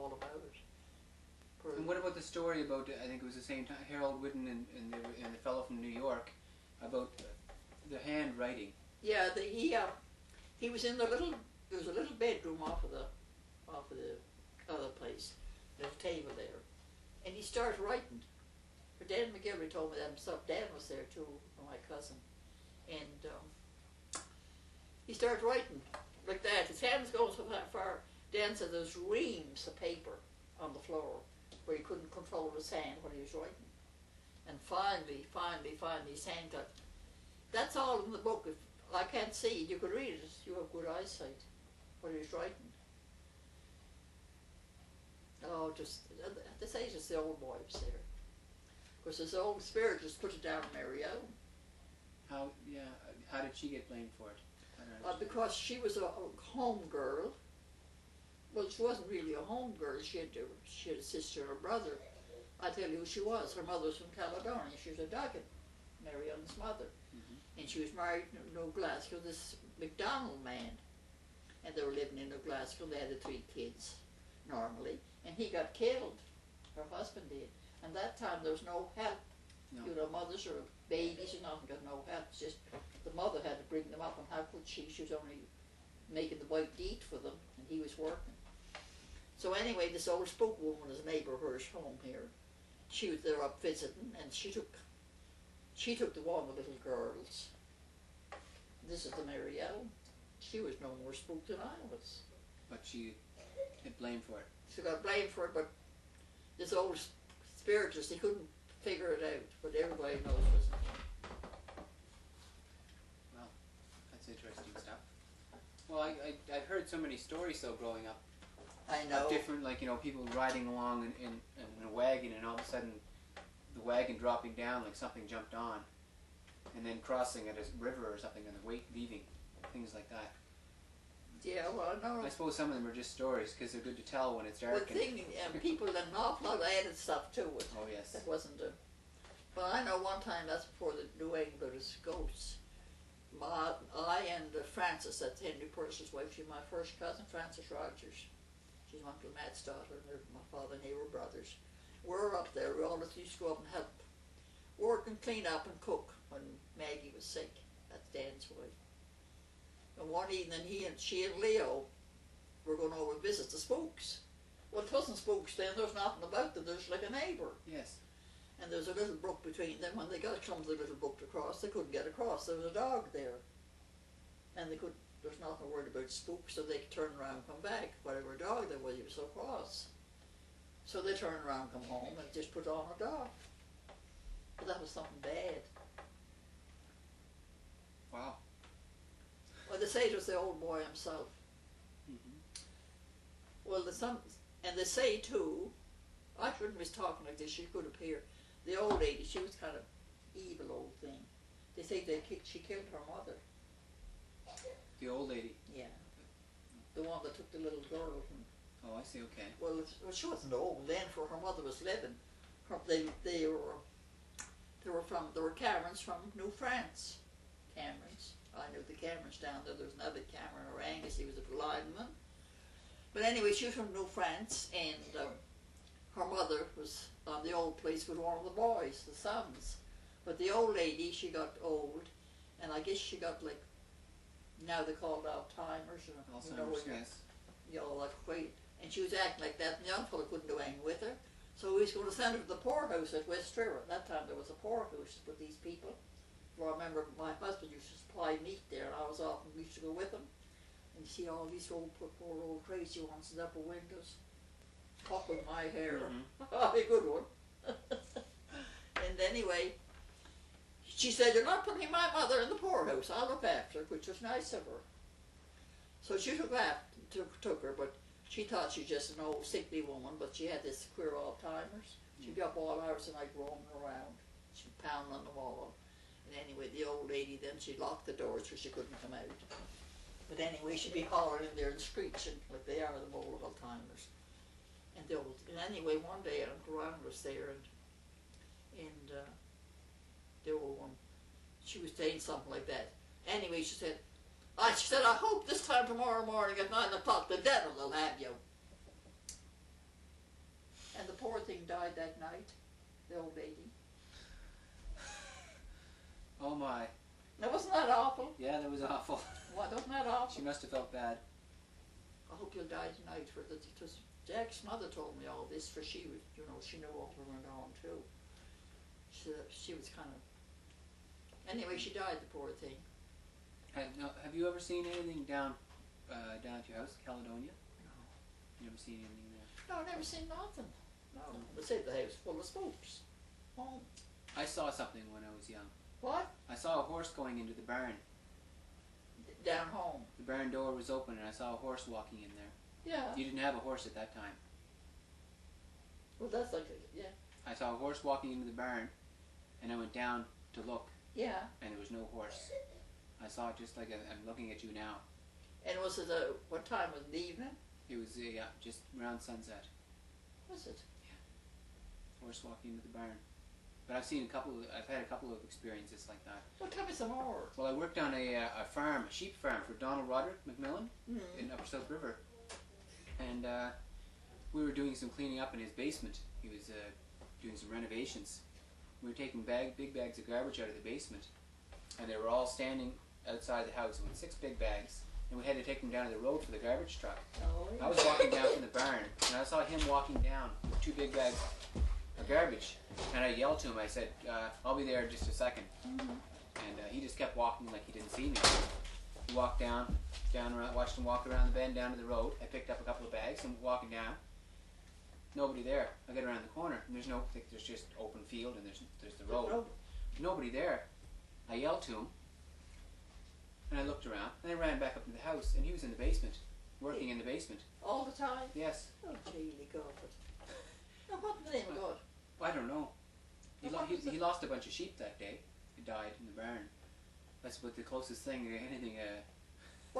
all about it. And what about the story about, I think it was the same time, Harold Whidden and the fellow from New York, about the handwriting? Yeah, he was in the little, there was a little bedroom off of the other place. There's a table there. And he started writing. But Dan McGilvery told me that himself. Dan was there too, my cousin. And he started writing like that. His hands going so far. Dan said there was reams of paper on the floor where he couldn't control his hand when he was writing. And finally, his hand got... That's all in the book. If I can't see it, you could read it. You have good eyesight. What he was writing. Oh, just... They say just the old boy was there. Of course, this old spirit just put it down on Mary Ellen. How did she get blamed for it? Because she was a home girl. Well, she wasn't really a home girl. She had a sister and a brother. I tell you who she was. Her mother was from Caledonia. She was a Duggan, Mary Ellen's mother. Mm-hmm. And she was married in New Glasgow, this McDonald man. And they were living in New Glasgow. They had the 3 kids, normally. And he got killed. Her husband did. And that time there was no help. No. You know, mothers or babies or nothing got no help. It's just the mother had to bring them up, and how could she? She was only making the white eat for them, and he was working. So anyway, this old Spook woman is a neighbour of hers home here. She was there up visiting, and she took the one of the little girls. This is the Mary Ellen. She was no more spooked than I was. But she had blamed for it. She got blamed for it, but this old spiritist, he couldn't figure it out, but everybody knows it wasn't him. Well, that's interesting stuff. Well, I've heard so many stories though growing up. I know. Different, like, you know, people riding along in a wagon, and all of a sudden the wagon dropping down like something jumped on, and then crossing at a river or something, and the weight leaving, things like that. Yeah, well, no. I suppose some of them are just stories because they're good to tell when it's dark. Well, people did an awful lot of added stuff to it. Oh yes. That wasn't a... Well, I know one time, that's before the New Englanders ghosts. I and Frances, that's Henry Purcell's wife, she's my first cousin, Frances Rogers. She's Uncle Matt's daughter, and my father and they were brothers. We're up there, we all used to go up and help work and clean up and cook when Maggie was sick. That's Dan's wife. And one evening, she and Leo were going over to visit the Spooks. Well, it wasn't Spooks then, there was nothing about them, there's like a neighbour. Yes. And there was a little brook between them. When they got to come to the little brook to cross, they couldn't get across. There was a dog there. And there was nothing worried about Spooks, so they could turn around and come back. Whatever dog there was, he was so cross. So they turned around and come home and just put on a dog. But that was something bad. Wow. Well, they say it was the old boy himself. Mm-hmm. Well, and they say too, I shouldn't be talking like this, she could appear. The old lady, she was kind of evil old thing. They say she killed her mother. The old lady? Yeah. The one that took the little girl. Oh, I see, okay. Well, she wasn't old then, for her mother was living. They were Camerons from New France. Camerons. I knew the Camerons down there. There was another Cameron or Angus, he was a lineman. But anyway, she was from New France, and her mother was on the old place with one of the boys, the sons. But the old lady, she got old, and I guess she got like, now they call it Alzheimer's, yes. You know, like weight. And she was acting like that, and the young fellow couldn't do anything with her. So he was going to send her to the poorhouse at West River. At that time there was a poorhouse with these people. Well, I remember my husband used to supply meat there, and I was often used to go with him. And you see all these poor old crazy ones in the upper windows. Talk with my hair. Oh, a good one. And anyway, she said, "You're not putting my mother in the poorhouse. I'll look after her," which was nice of her. So she took her, but she thought she was just an old sickly woman, but she had this queer Alzheimer's. She'd be up all hours of the night roaming around. She'd pound on the wall. And anyway, the old lady then, she locked the doors so she couldn't come out. But anyway, she'd be hollering in there and screeching like they are, the old Alzheimer's. And anyway, one day Uncle Ron was there, and the old one, she was saying something like that. Anyway, she said, I hope this time tomorrow morning at 9 o'clock the devil will have you. Whidden died that night, the old lady. Oh my. Now, wasn't that awful? Yeah, that was awful. What, wasn't that awful? She must have felt bad. I hope you'll die tonight, for that, because Jack's mother told me all this, for she was, you know, she knew all that went on too. She was kind of, anyway, she died, the poor thing. Have you ever seen anything down at your house, Caledonia? No. You never seen anything there? No, I've never seen nothing. No, they said the house full of spooks. Oh. I saw something when I was young. What? I saw a horse going into the barn. Down home. The barn door was open and I saw a horse walking in there. Yeah. You didn't have a horse at that time. Well, that's like, yeah. I saw a horse walking into the barn and I went down to look Yeah. and there was no horse. I saw it just like I'm looking at you now. And was it what time was it, the evening? It was just around sunset. Was it? Horse walking into the barn. But I've had a couple of experiences like that. Well, tell me some more. Well, I worked on a sheep farm for Donald Roderick McMillan in Upper South River. And we were doing some cleaning up in his basement. He was doing some renovations. We were taking big bags of garbage out of the basement. And they were all standing outside the house with 6 big bags. And we had to take them down to the road for the garbage truck. Oh, yeah. I was walking down from the barn, and I saw him walking down with 2 big bags of garbage. And I yelled to him, I said, I'll be there in just a second. And he just kept walking like he didn't see me. He walked down around, watched him walk around the bend down to the road. I picked up a couple of bags and walking down. Nobody there. I get around the corner, and there's just open field, and there's the road. Nobody there. I yelled to him, and I looked around, and I ran back up to the house, and he was in the basement, working in the basement. All the time? Yes. Oh, gee, God. Now, what in the name of God? I don't know. He lost a bunch of sheep that day. He died in the barn. That's about the closest thing to anything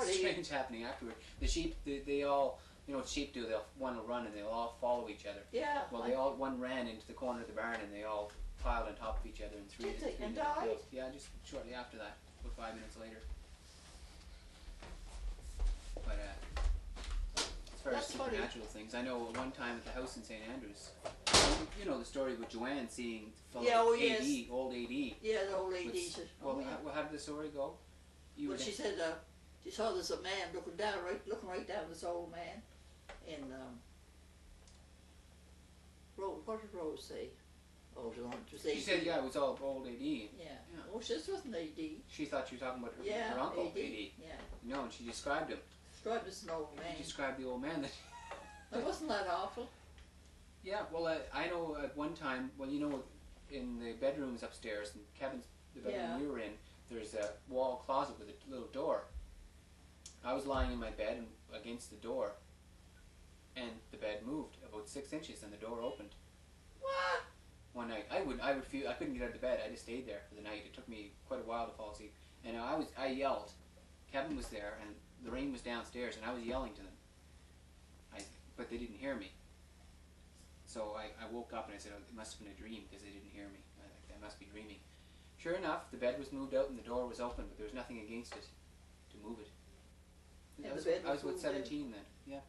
strange happening afterward. The sheep, they all, you know what sheep do? One will run and they'll all follow each other. Yeah. Well, one ran into the corner of the barn and they all piled on top of each other and three and died? Yeah, just shortly after that, about 5 minutes later. But as far as supernatural things, I know one time at the house in St. Andrews, you know the story with Joanne seeing old AD. Yeah, the old AD. Well, how did the story go? She said she saw there's a man looking right down this old man, and what did Rose say? Oh, just AD. She said, yeah, it was all old AD. Yeah. Oh, this wasn't AD. She thought you were talking about her uncle, AD. Yeah. No, and she described him. Described as an old man. She described the old man. It wasn't that awful. Yeah, well, I know at one time, well, you know, in the bedrooms upstairs, in the bedroom we were in, there's a wall closet with a little door. I was lying in my bed and against the door, and the bed moved about 6 inches, and the door opened. What? One night, I couldn't get out of bed. I just stayed there for the night. It took me quite a while to fall asleep, and I yelled. Kevin was there, and Lorraine was downstairs, and I was yelling to them. But they didn't hear me. So I woke up and I said, oh, it must have been a dream because they didn't hear me. I must be dreaming. Sure enough, the bed was moved out and the door was open, but there was nothing against it to move it. I was about 17 then. Yeah.